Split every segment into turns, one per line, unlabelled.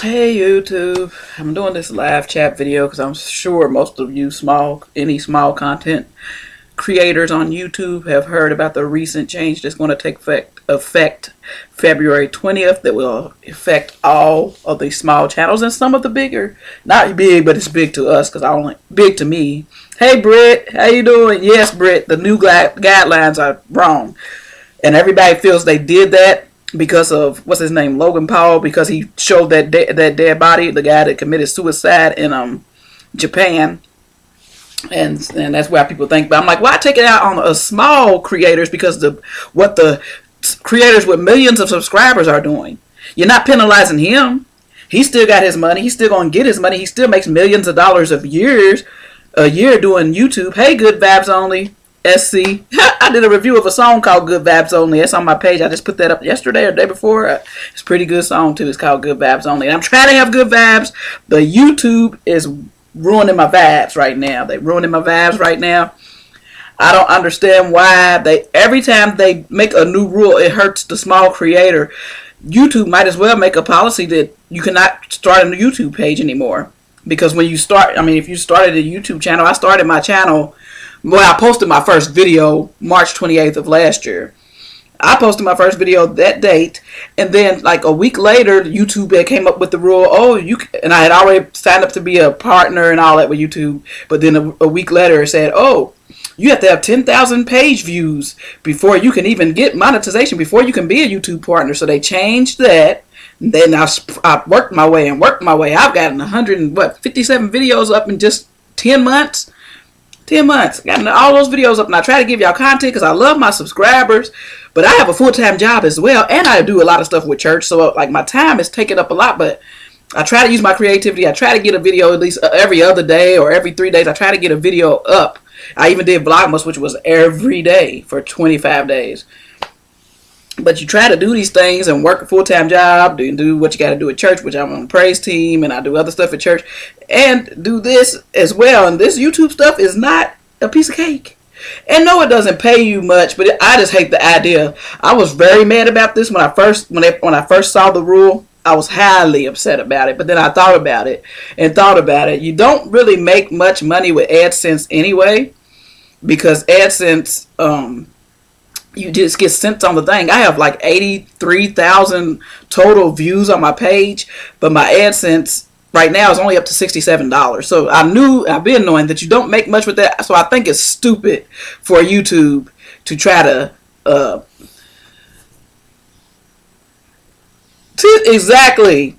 Hey YouTube, I'm doing this live chat video because I'm sure most of you any small content creators on YouTube have heard about the recent change that's going to take effect February 20th that will affect all of the small channels and some of the bigger. Not big, but it's big to us because big to me. Hey Britt, how you doing? Yes, Britt, the new guidelines are wrong. And everybody feels they did that because of, what's his name, Logan Paul, because he showed that dead body, the guy that committed suicide in Japan. And that's why people think, but I'm like, why take it out on small creators? Because what the creators with millions of subscribers are doing. You're not penalizing him. He still got his money. He's still going to get his money. He still makes millions of dollars a year doing YouTube. Hey, Good Vibes Only. SC. I did a review of a song called Good Vibes Only. It's on my page. I just put that up yesterday or the day before. It's a pretty good song too. It's called Good Vibes Only. And I'm trying to have good vibes. The YouTube is ruining my vibes right now. They're ruining my vibes right now. I don't understand why every time they make a new rule, it hurts the small creator. YouTube might as well make a policy that you cannot start a new YouTube page anymore. Because when you start, if you started a YouTube channel, I started my channel. Well, I posted my first video March 28th of last year. I posted my first video that date, and then like a week later, YouTube came up with the rule. And I had already signed up to be a partner and all that with YouTube. But then a week later, it said, you have to have 10,000 page views before you can even get monetization, before you can be a YouTube partner. So they changed that. And then I worked my way. I've gotten 157 videos up in just 10 months. 10 months. Got all those videos up, and I try to give y'all content because I love my subscribers, but I have a full-time job as well, and I do a lot of stuff with church, so like my time is taken up a lot, but I try to use my creativity. I try to get a video at least every other day or every 3 days. I try to get a video up. I even did Vlogmas, which was every day for 25 days. But you try to do these things and work a full-time job, do what you got to do at church, which I'm on the praise team, and I do other stuff at church, and do this as well. And this YouTube stuff is not a piece of cake. And no, it doesn't pay you much, but I just hate the idea. I was very mad about this when I first saw the rule. I was highly upset about it, but then I thought about it. You don't really make much money with AdSense anyway, because AdSense, you just get cents on the thing. I have like 83,000 total views on my page, but my AdSense right now is only up to $67. So I've been knowing that you don't make much with that. So I think it's stupid for YouTube to try to exactly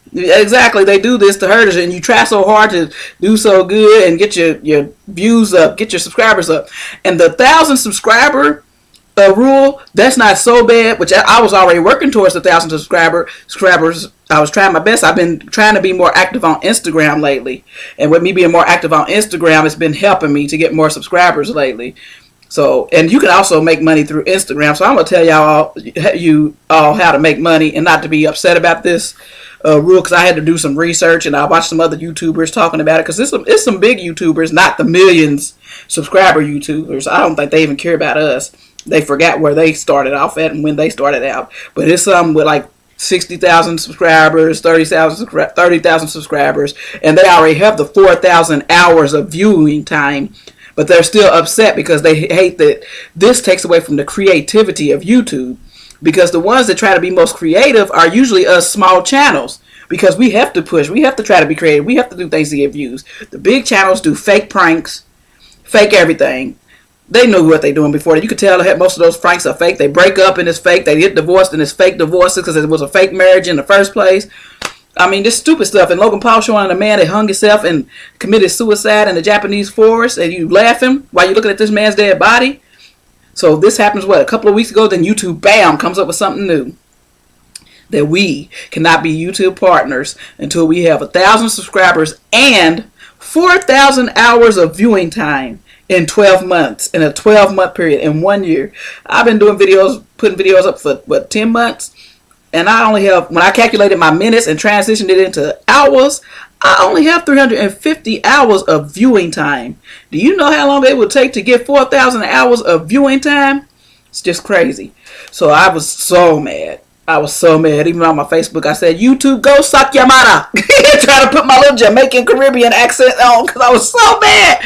they do this to hurt us, and you try so hard to do so good and get your views up, get your subscribers up, and the 1,000 subscriber rule, that's not so bad, which I was already working towards 1,000 subscribers. I was trying my best. I've been trying to be more active on Instagram lately, and with me being more active on Instagram, it's been helping me to get more subscribers lately. So, and you can also make money through Instagram. So I'm gonna tell you all how to make money and not to be upset about this rule, because I had to do some research and I watched some other YouTubers talking about it, because it's some big YouTubers, not the millions subscriber YouTubers. I don't think they even care about us. They forgot where they started off at and when they started out. But it's some with like 60,000 subscribers, 30,000 subscribers, and they already have the 4,000 hours of viewing time. But they're still upset because they hate that this takes away from the creativity of YouTube. Because the ones that try to be most creative are usually us small channels. Because we have to push, we have to try to be creative, we have to do things to get views. The big channels do fake pranks, fake everything. They knew what they're doing before. You could tell that most of those pranks are fake. They break up and it's fake. They get divorced and it's fake divorces because it was a fake marriage in the first place. This stupid stuff. And Logan Paul showing a man that hung himself and committed suicide in the Japanese forest, and you laughing while you're looking at this man's dead body. So this happens, a couple of weeks ago, then YouTube, bam, comes up with something new. That we cannot be YouTube partners until we have 1,000 subscribers and 4,000 hours of viewing time in 12 months, in a 12-month period, in 1 year. I've been doing videos, putting videos up for, 10 months? And I only have, when I calculated my minutes and transitioned it into hours, I only have 350 hours of viewing time. Do you know how long it would take to get 4,000 hours of viewing time? It's just crazy. So I was so mad. I was so mad. Even on my Facebook, I said, YouTube, go suck your mother. Trying to put my little Jamaican Caribbean accent on because I was so mad.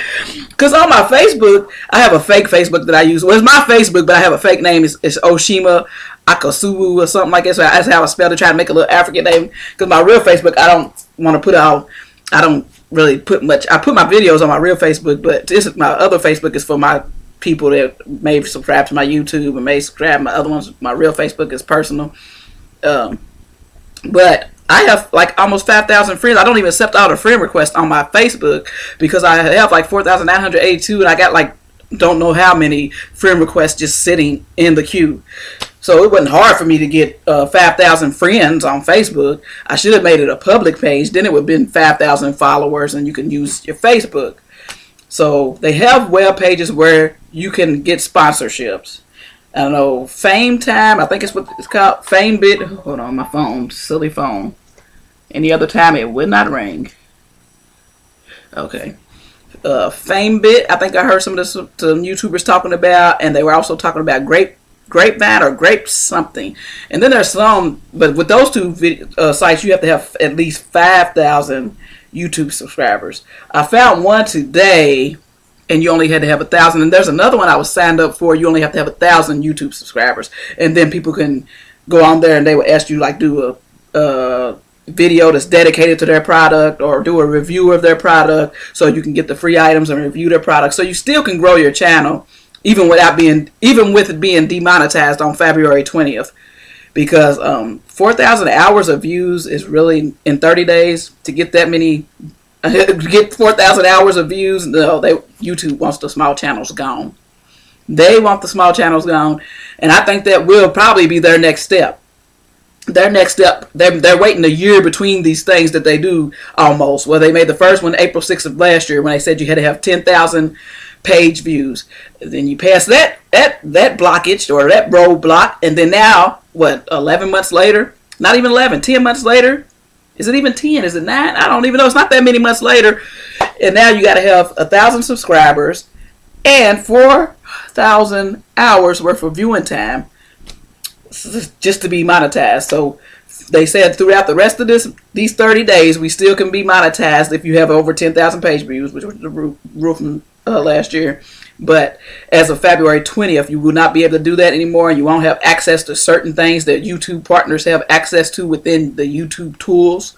Because on my Facebook, I have a fake Facebook that I use. Well, it's my Facebook, but I have a fake name. It's Oshima Akasubu or something like that. So that's how I spelled it, trying to make a little African name. Because my real Facebook, I don't want to put out, I don't really put much. I put my videos on my real Facebook, but my other Facebook is for my people that may subscribe to my YouTube and may subscribe. My other ones, my real Facebook is personal. But I have like almost 5,000 friends. I don't even accept all the friend requests on my Facebook because I have like 4,982 and I got like don't know how many friend requests just sitting in the queue. So it wasn't hard for me to get 5,000 friends on Facebook. I should have made it a public page. Then it would have been 5,000 followers and you can use your Facebook. So they have web pages where you can get sponsorships. I don't know, Fame Time, I think it's what it's called, Famebit. Hold on, my phone, silly phone. Any other time it would not ring. Okay. Famebit, I think I heard some of the YouTubers talking about, and they were also talking about Grapevine or Grape something. And then there's some, but with those two sites, you have to have at least 5,000 YouTube subscribers. I found one today, and you only had to have 1,000. And there's another one I was signed up for. You only have to have 1,000 YouTube subscribers, and then people can go on there and they will ask you like do a video that's dedicated to their product or do a review of their product, so you can get the free items and review their product. So you still can grow your channel even with it being demonetized on February 20th. Because 4,000 hours of views is really, in 30 days, to get that many, get 4,000 hours of views. No, YouTube wants the small channels gone. They want the small channels gone, and I think that will probably be their next step. Their next step, they're waiting a year between these things that they do almost. Well, they made the first one April 6th of last year when they said you had to have 10,000 page views. Then you pass that blockage or that roadblock, and then now, what, 11 months later? Not even 11, 10 months later? Is it even 10? Is it 9? I don't even know. It's not that many months later. And now you got to have 1,000 subscribers and 4,000 hours worth of viewing time just to be monetized. So they said throughout the rest of these 30 days, we still can be monetized if you have over 10,000 page views, which was the rule from last year. But as of February 20th, you will not be able to do that anymore. You won't have access to certain things that YouTube partners have access to within the YouTube tools.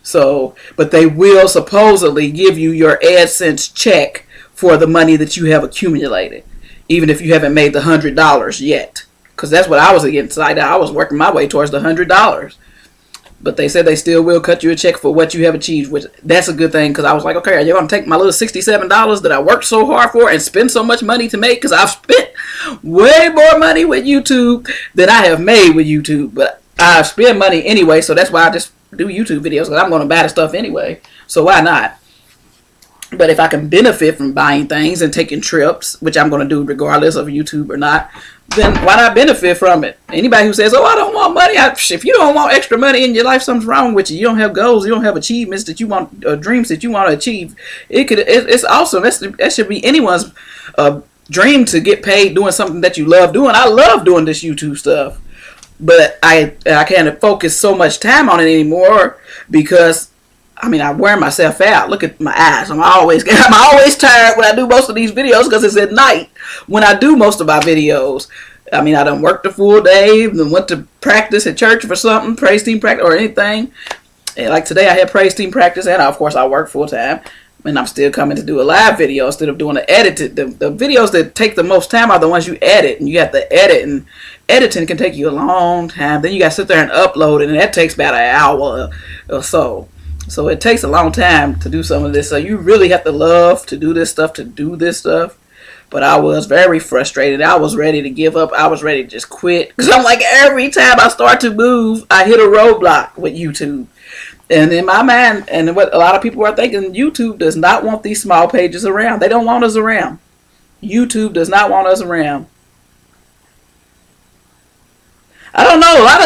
So, but they will supposedly give you your AdSense check for the money that you have accumulated, even if you haven't made the $100 yet. Because that's what I was getting excited. I was working my way towards the $100. But they said they still will cut you a check for what you have achieved, which that's a good thing, because I was like, okay, are you going to take my little $67 that I worked so hard for and spend so much money to make? Because I've spent way more money with YouTube than I have made with YouTube. But I spend money anyway, so that's why I just do YouTube videos, because I'm going to buy the stuff anyway. So why not? But if I can benefit from buying things and taking trips, which I'm going to do regardless of YouTube or not, then why not benefit from it? Anybody who says, oh, I don't want money, if you don't want extra money in your life, something's wrong with you. You don't have goals, you don't have achievements that you want, dreams that you want to achieve. It's awesome. That should be anyone's dream, to get paid doing something that you love doing. I love doing this YouTube stuff, but I can't focus so much time on it anymore because I wear myself out. Look at my eyes. I'm always tired when I do most of these videos because it's at night when I do most of my videos. I done worked a full day, then went to practice at church for something, praise team practice or anything. And like today I had praise team practice, and of course I work full time. And I'm still coming to do a live video instead of doing the edited. The videos that take the most time are the ones you edit, and you have to edit, and editing can take you a long time. Then you got to sit there and upload it, and that takes about an hour or so. So it takes a long time to do some of this. So you really have to love to do this stuff, But I was very frustrated. I was ready to give up. I was ready to just quit. Because I'm like, every time I start to move, I hit a roadblock with YouTube. And in my mind, and what a lot of people are thinking, YouTube does not want these small pages around. They don't want us around. YouTube does not want us around. I don't know. A lot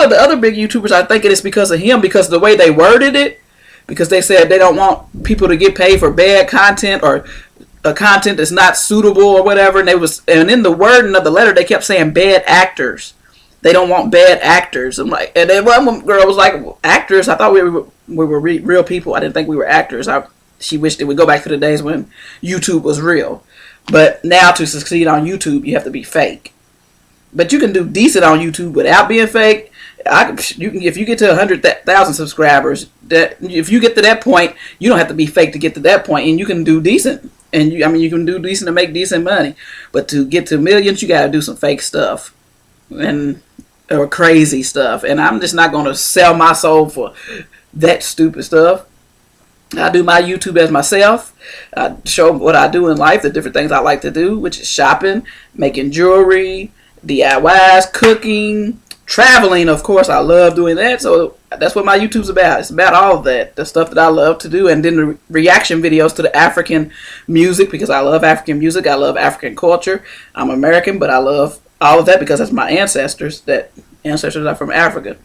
of the other big YouTubers are thinking it's because of him, because of the way they worded it. Because they said they don't want people to get paid for bad content or content that's not suitable or whatever. And in the wording of the letter, they kept saying bad actors. they don't want bad actors. I'm like, and then one girl was like, actors? I thought we were real people. I didn't think we were actors. She wished it would go back to the days when YouTube was real. But now to succeed on YouTube, you have to be fake. But you can do decent on YouTube without being fake. You can, if you get to 100,000 subscribers, if you get to that point, you don't have to be fake to get to that point, and you can do decent. And you can do decent to make decent money. But to get to millions, you got to do some fake stuff or crazy stuff. And I'm just not going to sell my soul for that stupid stuff. I do my YouTube as myself. I show what I do in life, the different things I like to do, which is shopping, making jewelry, DIYs, cooking, traveling. Of course, I love doing that. So that's what my YouTube's about. It's about all of that, the stuff that I love to do. And then the reaction videos to the African music, because I love African music. I love African culture. I'm American, but I love all of that because that's my ancestors. That ancestors are from Africa.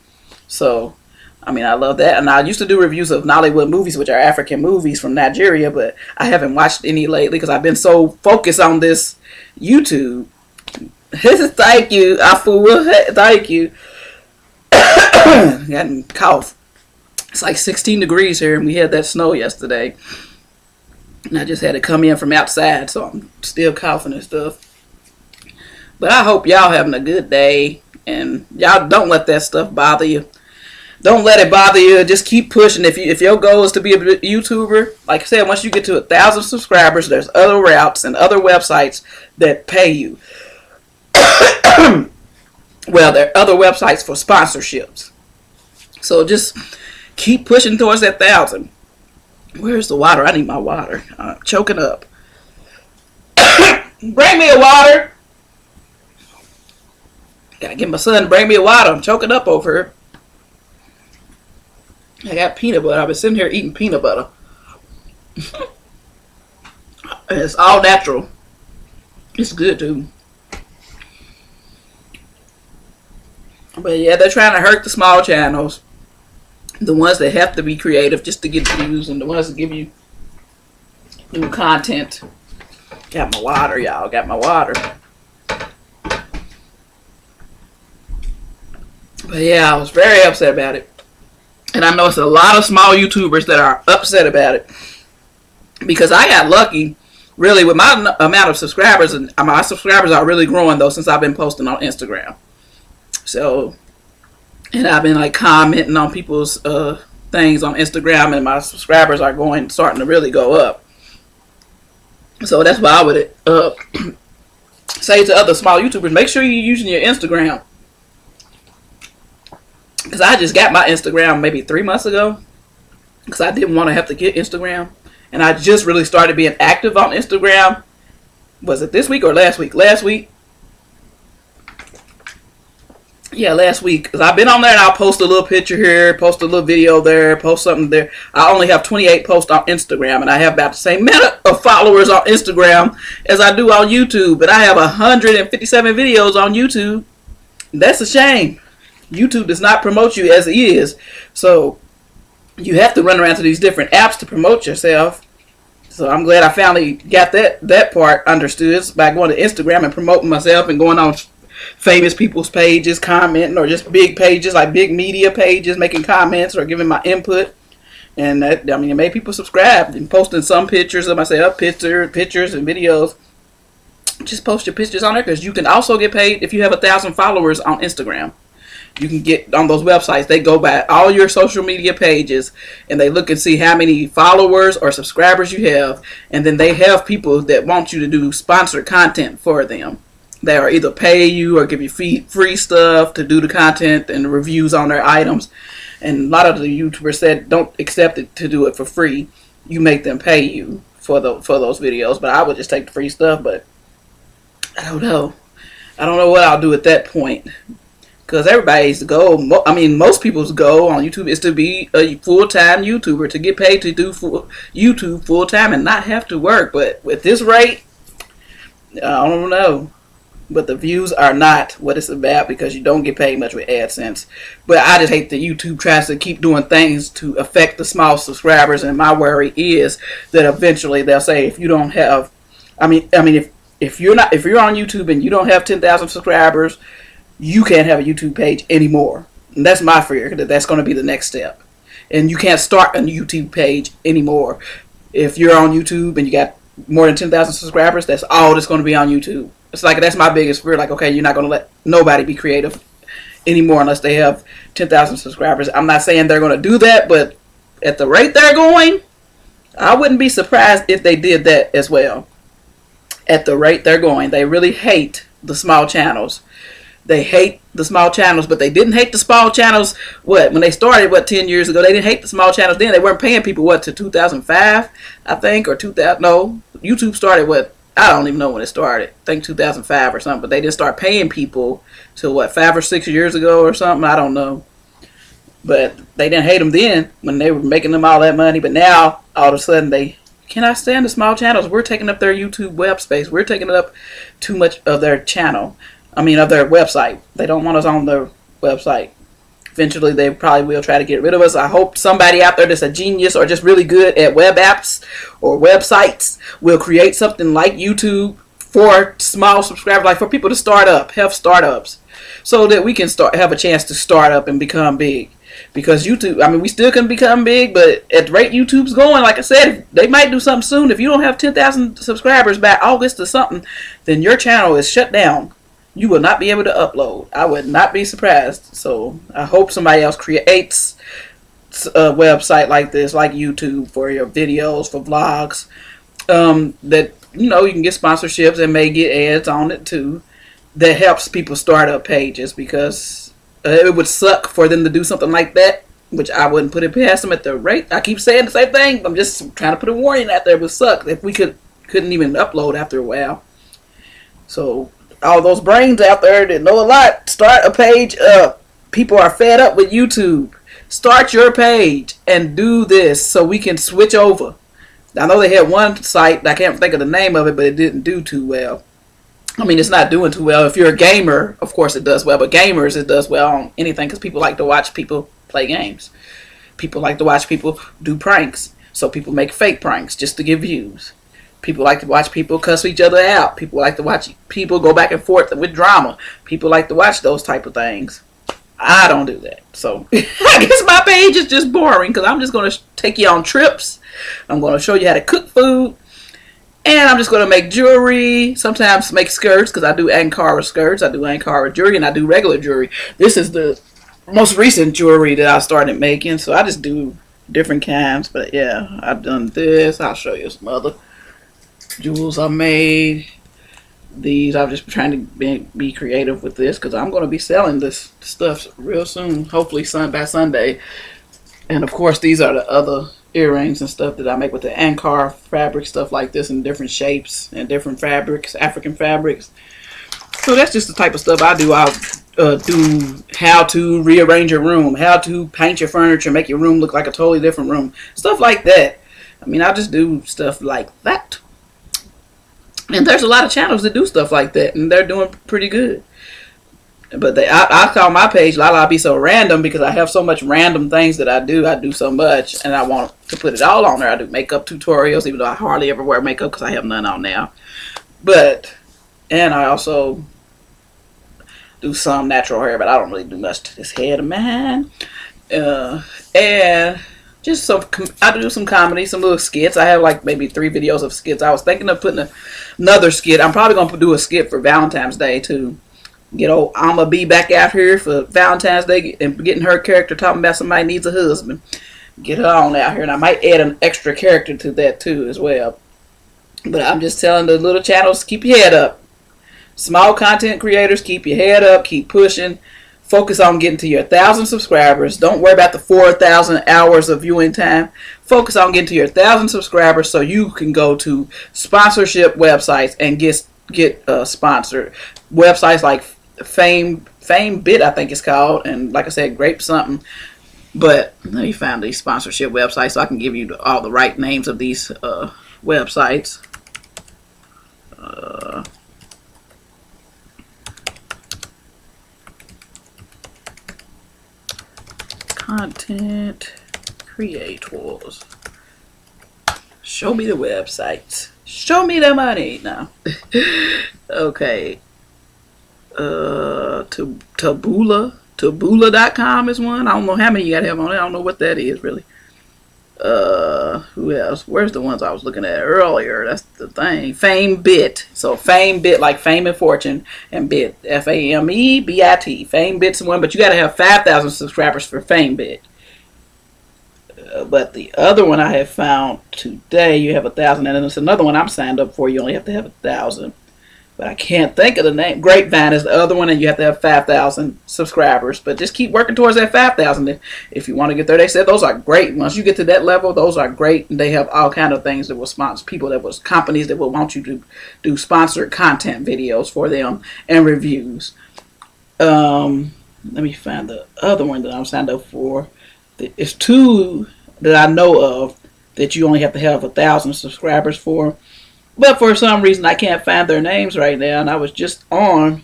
So I love that. And I used to do reviews of Nollywood movies, which are African movies from Nigeria, but I haven't watched any lately because I've been so focused on this YouTube. Thank you, Afu. Thank you. Got cough. It's like 16 degrees here, and we had that snow yesterday. And I just had to come in from outside, so I'm still coughing and stuff. But I hope y'all having a good day, and y'all don't let that stuff bother you. Don't let it bother you. Just keep pushing. If your goal is to be a YouTuber, like I said, once you get to 1,000 subscribers, there's other routes and other websites that pay you. Well, there are other websites for sponsorships. So just keep pushing towards that 1,000. Where's the water? I need my water. I'm choking up. Bring me a water. Gotta get my son to bring me a water. I'm choking up over here. I got peanut butter. I've been sitting here eating peanut butter. It's all natural. It's good too. But yeah, they're trying to hurt the small channels. The ones that have to be creative just to get views, and the ones that give you new content. Got my water, y'all. Got my water. But yeah, I was very upset about it. And I know it's a lot of small YouTubers that are upset about it. Because I got lucky, really, with my amount of subscribers. And my subscribers are really growing, though, since I've been posting on Instagram. So, and I've been, like, commenting on people's things on Instagram. And my subscribers are starting to really go up. So that's why I would say to other small YouTubers, make sure you're using your Instagram. Because I just got my Instagram maybe 3 months ago. Because I didn't want to have to get Instagram. And I just really started being active on Instagram. Was it this week or last week? Last week. Yeah, last week. Because I've been on there and I'll post a little picture here. Post a little video there. Post something there. I only have 28 posts on Instagram. And I have about the same amount of followers on Instagram as I do on YouTube. But I have 157 videos on YouTube. That's a shame. YouTube does not promote you as it is. So you have to run around to these different apps to promote yourself. So I'm glad I finally got that part understood by going to Instagram and promoting myself and going on famous people's pages, commenting, or just big pages like big media pages, making comments or giving my input. And that, it made people subscribe and posting some pictures of myself, pictures and videos. Just post your pictures on there because you can also get paid if you have 1,000 followers on Instagram. You can get on those websites. They go by all your social media pages and they look and see how many followers or subscribers you have. And then they have people that want you to do sponsored content for them. They are either pay you or give you free stuff to do the content and the reviews on their items. And a lot of the YouTubers said don't accept it to do it for free. You make them pay you for those videos. But I would just take the free stuff. But I don't know. I don't know what I'll do at that point. Because everybody's goal, most people's goal on YouTube is to be a full-time YouTuber, to get paid to do YouTube full-time and not have to work. But with this rate, I don't know. But the views are not what it's about because you don't get paid much with AdSense. But I just hate that YouTube tries to keep doing things to affect the small subscribers. And my worry is that eventually they'll say if you don't have, if you're on YouTube and you don't have 10,000 subscribers, you can't have a YouTube page anymore. And that's my fear, that that's going to be the next step. And you can't start a YouTube page anymore. If you're on YouTube and you got more than 10,000 subscribers, that's all that's going to be on YouTube. It's like, that's my biggest fear. Like, okay, you're not going to let nobody be creative anymore unless they have 10,000 subscribers. I'm not saying they're going to do that, but at the rate they're going, I wouldn't be surprised if they did that as well. At the rate they're going, they really hate the small channels. They hate the small channels, but they didn't hate the small channels, when they started, 10 years ago, they didn't hate the small channels then. They weren't paying people, to 2005, I think, or 2000, no, YouTube started, I don't even know when it started, I think 2005 or something, but they didn't start paying people till, 5 or 6 years ago or something, I don't know. But they didn't hate them then, when they were making them all that money, but now, all of a sudden, they cannot stand the small channels. We're taking up their YouTube web space. We're taking up too much of their channel. Of their website. They don't want us on their website. Eventually, they probably will try to get rid of us. I hope somebody out there that's a genius or just really good at web apps or websites will create something like YouTube for small subscribers, like for people to start up, have startups, so that we can have a chance to start up and become big. Because YouTube, we still can become big, but at the rate YouTube's going, like I said, they might do something soon. If you don't have 10,000 subscribers by August or something, then your channel is shut down. You will not be able to upload. I would not be surprised. So I hope somebody else creates a website like this, like YouTube, for your videos, for vlogs, that you can get sponsorships and may get ads on it too. That helps people start up pages, because it would suck for them to do something like that, which I wouldn't put it past them at the rate. I keep saying the same thing. I'm just trying to put a warning out there. It would suck if we couldn't even upload after a while. So all those brains out there that know a lot, start a page up. People are fed up with YouTube. Start your page and do this so we can switch over. I know they had one site, I can't think of the name of it, but it didn't do too well. It's not doing too well. If you're a gamer, of course it does well, but gamers, it does well on anything, because people like to watch people play games. People like to watch people do pranks, so people make fake pranks just to get views. People like to watch people cuss each other out. People like to watch people go back and forth with drama. People like to watch those type of things. I don't do that. So I guess my page is just boring, because I'm just going to take you on trips. I'm going to show you how to cook food. And I'm just going to make jewelry. Sometimes make skirts, because I do Ankara skirts. I do Ankara jewelry, and I do regular jewelry. This is the most recent jewelry that I started making. So I just do different kinds. But yeah, I've done this. I'll show you some other jewels I made. These, I'm just trying to be creative with this, because I'm going to be selling this stuff real soon, hopefully by Sunday. And of course, these are the other earrings and stuff that I make with the Ankara fabric, stuff like this, in different shapes and different fabrics, African fabrics. So that's just the type of stuff I do. I'll do how to rearrange your room, how to paint your furniture, make your room look like a totally different room, stuff like that. I just do stuff like that. And there's a lot of channels that do stuff like that, and they're doing pretty good. But I call my page La Be So Random, because I have so much random things that I do. I do so much, and I want to put it all on there. I do makeup tutorials, even though I hardly ever wear makeup because I have none on now. And I also do some natural hair, but I don't really do much to this head of mine. And just I do some comedy, some little skits. I have like maybe 3 videos of skits. I was thinking of putting another skit. I'm probably going to do a skit for Valentine's Day too. I'ma be back out here for Valentine's Day and getting her character talking about somebody needs a husband. Get her on out here. And I might add an extra character to that too as well. But I'm just telling the little channels, keep your head up. Small content creators, keep your head up. Keep pushing. Focus on getting to your 1,000 subscribers. Don't worry about the 4,000 hours of viewing time. Focus on getting to your 1,000 subscribers so you can go to sponsorship websites and get sponsored. Websites like Famebit, I think it's called, and like I said, Grape something. But let me find these sponsorship websites so I can give you all the right names of these websites. Content creators. Show me the websites. Show me the money. No. Okay. Taboola.com is one. I don't know how many you gotta have on it. I don't know what that is really. Who else? Where's the ones I was looking at earlier? That's the thing. Famebit. So Famebit, like fame and fortune, and bit, Famebit. Famebit's one, but you gotta have 5,000 subscribers for Famebit. But the other one I have found today, you have 1,000, and then there's another one I'm signed up for. You only have to have 1,000. But I can't think of the name. Grapevine is the other one, and you have to have 5,000 subscribers. But just keep working towards that 5,000 if you want to get there. They said those are great. Once you get to that level, those are great. And they have all kind of things that will sponsor people, companies that will want you to do sponsored content videos for them and reviews. Let me find the other one that I'm signed up for. It's two that I know of that you only have to have 1,000 subscribers for. But for some reason, I can't find their names right now. And I was just on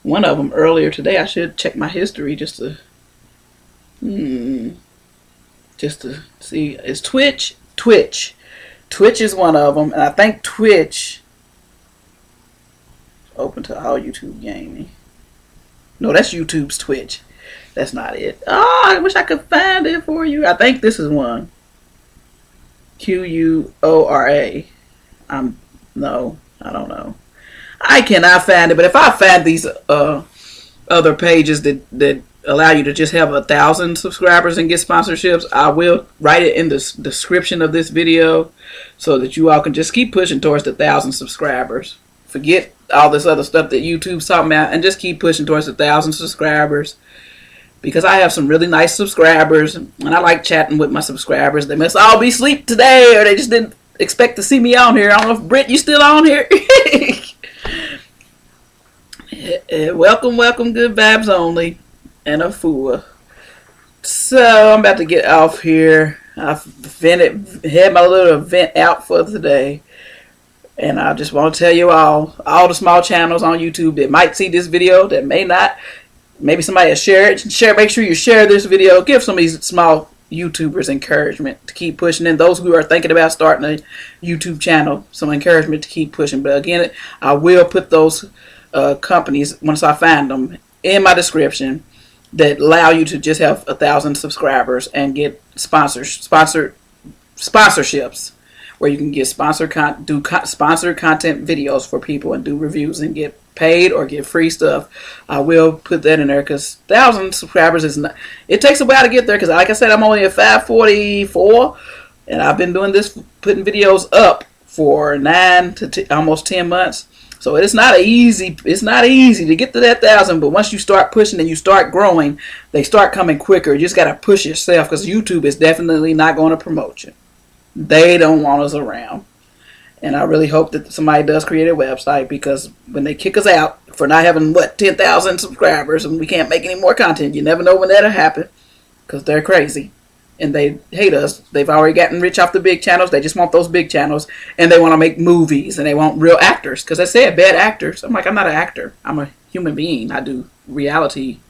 one of them earlier today. I should check my history just to see. It's Twitch. Twitch is one of them. And I think Twitch is open to all YouTube gaming. No, that's YouTube's Twitch. That's not it. Oh, I wish I could find it for you. I think this is one. Quora. No, I don't know. I cannot find it, but if I find these other pages that allow you to just have 1,000 subscribers and get sponsorships, I will write it in the description of this video so that you all can just keep pushing towards the 1,000 subscribers. Forget all this other stuff that YouTube's talking about and just keep pushing towards the 1,000 subscribers. Because I have some really nice subscribers and I like chatting with my subscribers. They must all be asleep today or they just didn't expect to see me on here. I don't know if Britt, you still on here? Welcome, good vibes only, and a fool. So I'm about to get off here. I've had my little event out for today, and I just want to tell you all the small channels on YouTube that might see this video, that may not. Maybe somebody will share it. Make sure you share this video. Give some of these small YouTubers encouragement to keep pushing, and those who are thinking about starting a YouTube channel, some encouragement to keep pushing. But again, I will put those companies, once I find them, in my description that allow you to just have 1,000 subscribers and get sponsorships where you can get sponsored content videos for people and do reviews and get paid or get free stuff. I will put that in there because 1,000 subscribers is not. It takes a while to get there because, like I said, I'm only at 544, and I've been doing this, putting videos up for 9 to almost 10 months. So it's not easy. It's not easy to get to that 1,000. But once you start pushing and you start growing, they start coming quicker. You just gotta push yourself because YouTube is definitely not going to promote you. They don't want us around. And I really hope that somebody does create a website, because when they kick us out for not having, 10,000 subscribers and we can't make any more content, you never know when that'll happen, because they're crazy. And they hate us. They've already gotten rich off the big channels. They just want those big channels. And they want to make movies. And they want real actors. Because I said bad actors. I'm like, I'm not an actor. I'm a human being. I do reality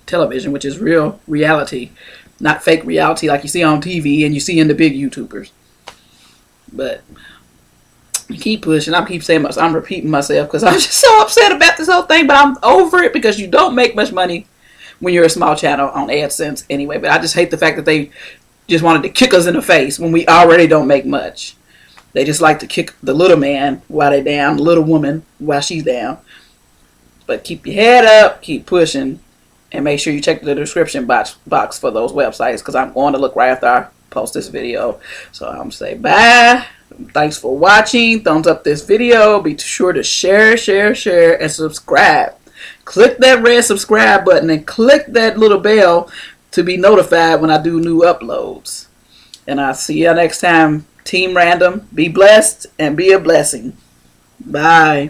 television, which is real reality. Not fake reality like you see on TV and you see in the big YouTubers. But keep pushing. I keep saying, I'm repeating myself because I'm just so upset about this whole thing. But I'm over it because you don't make much money when you're a small channel on AdSense anyway. But I just hate the fact that they just wanted to kick us in the face when we already don't make much. They just like to kick the little man while they're down, the little woman while she's down. But keep your head up, keep pushing, and make sure you check the description box for those websites, because I'm going to look right after I post this video. So I'm going to say bye. Thanks for watching. Thumbs up this video. Be sure to share, and subscribe. Click that red subscribe button and click that little bell to be notified when I do new uploads. And I'll see you next time. Team Random. Be blessed and be a blessing. Bye.